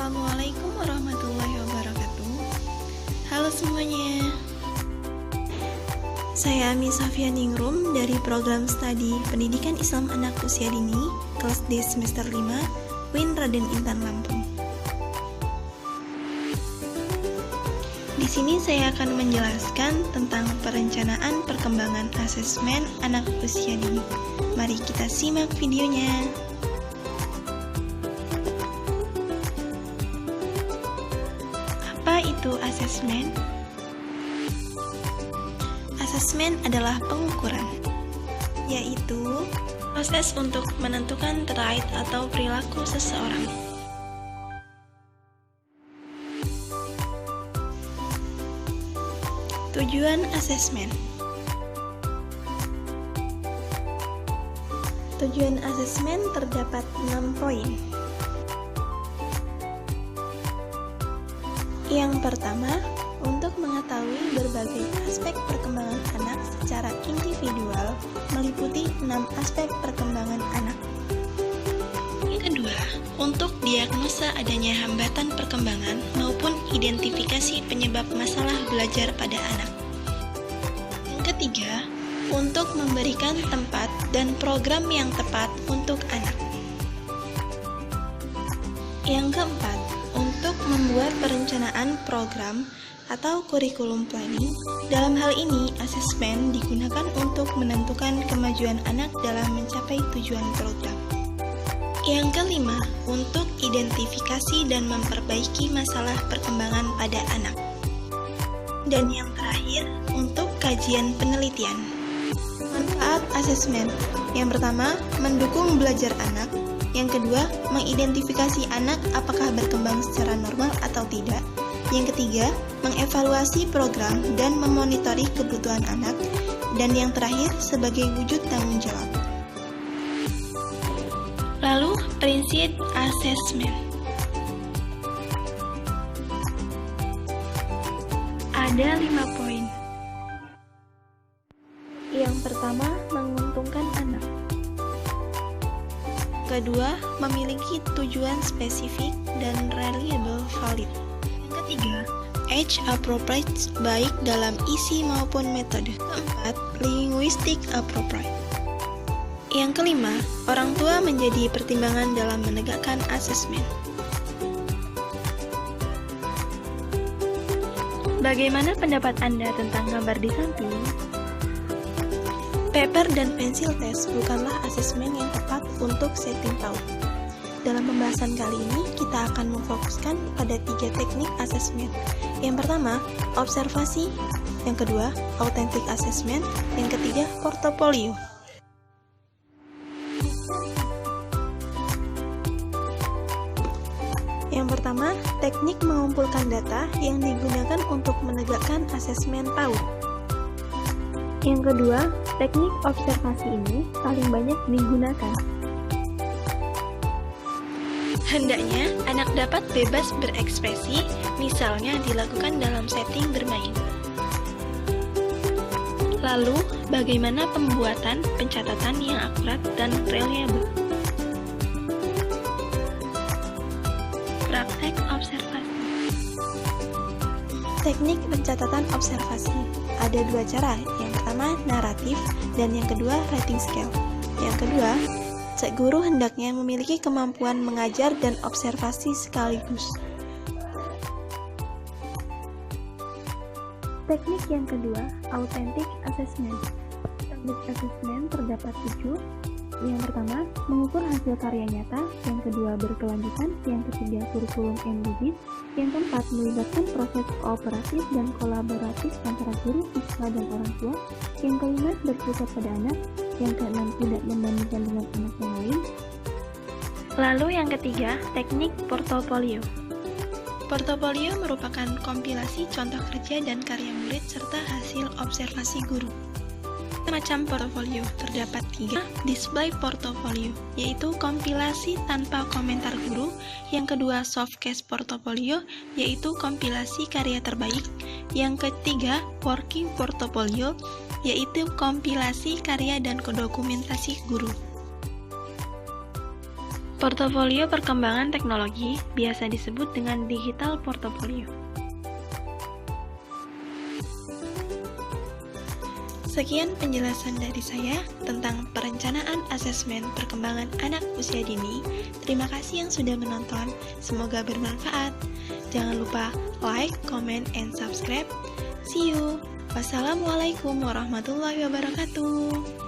Assalamualaikum warahmatullahi wabarakatuh. Halo semuanya. Saya Ami Safia Ningrum dari program studi Pendidikan Islam Anak Usia Dini, kelas D semester 5, UIN Raden Intan Lampung. Di sini saya akan menjelaskan tentang perencanaan perkembangan asesmen anak usia dini. Mari kita simak videonya. Apa itu asesmen? Asesmen adalah pengukuran, yaitu proses untuk menentukan trait atau perilaku seseorang. Tujuan asesmen. Tujuan asesmen terdapat 6 poin. Yang pertama, untuk mengetahui berbagai aspek perkembangan anak secara individual, meliputi 6 aspek perkembangan anak. Yang kedua, untuk diagnosa adanya hambatan perkembangan maupun identifikasi penyebab masalah belajar pada anak. Yang ketiga, untuk memberikan tempat dan program yang tepat untuk anak. Yang keempat, untuk membuat perencanaan program atau kurikulum planning. Dalam hal ini, asesmen digunakan untuk menentukan kemajuan anak dalam mencapai tujuan program. Yang kelima, untuk identifikasi dan memperbaiki masalah perkembangan pada anak. Dan yang terakhir, untuk kajian penelitian. Manfaat asesmen. Yang pertama, mendukung belajar anak. Yang kedua, mengidentifikasi anak apakah berkembang secara normal atau tidak. Yang ketiga, mengevaluasi program dan memonitori kebutuhan anak. Dan yang terakhir, sebagai wujud tanggung jawab. Lalu, prinsip asesmen. Ada 5 poin. Yang pertama, menguntungkan anak. Kedua, memiliki tujuan spesifik dan reliable valid. Yang ketiga, age appropriate baik dalam isi maupun metode. Keempat, linguistic appropriate. Yang kelima, orang tua menjadi pertimbangan dalam menegakkan asesmen. Bagaimana pendapat Anda tentang gambar di samping? Paper dan pensil test bukanlah asesmen yang tepat untuk setting PAUD. Dalam pembahasan kali ini, kita akan memfokuskan pada 3 teknik asesmen. Yang pertama, observasi. Yang kedua, authentic assessment. Yang ketiga, portofolio. Yang pertama, teknik mengumpulkan data yang digunakan untuk menegakkan asesmen PAUD. Yang kedua, teknik observasi ini paling banyak digunakan. Hendaknya anak dapat bebas berekspresi, misalnya dilakukan dalam setting bermain. Lalu, bagaimana pembuatan pencatatan yang akurat dan reliable? Praktek observasi. Teknik pencatatan observasi. Ada 2 cara. Yang pertama, naratif, dan yang kedua, rating scale. Yang kedua, cek guru hendaknya memiliki kemampuan mengajar dan observasi sekaligus. Teknik yang kedua, authentic assessment. Teknik assessment terdapat 7. Yang pertama, mengukur hasil karya nyata. Yang kedua, berkelanjutan. Yang ketiga, kurikulum embedded. Yang keempat, melibatkan proses kooperatif dan kolaboratif antara guru, siswa, dan orang tua. Yang kelima, berpusat pada anak. Yang keenam, tidak membandingkan dengan anak yang lain. Lalu yang ketiga, teknik portofolio. Portofolio merupakan kompilasi contoh kerja dan karya murid serta hasil observasi guru. Macam portofolio terdapat 3. Display portofolio, yaitu kompilasi tanpa komentar guru. Yang kedua, soft case portofolio, yaitu kompilasi karya terbaik. Yang ketiga, working portofolio, yaitu kompilasi karya dan dokumentasi guru. Portofolio perkembangan teknologi biasa disebut dengan digital portofolio. Sekian penjelasan dari saya tentang perencanaan asesmen perkembangan anak usia dini. Terima kasih yang sudah menonton, semoga bermanfaat. Jangan lupa like, comment, and subscribe. See you. Wassalamualaikum warahmatullahi wabarakatuh.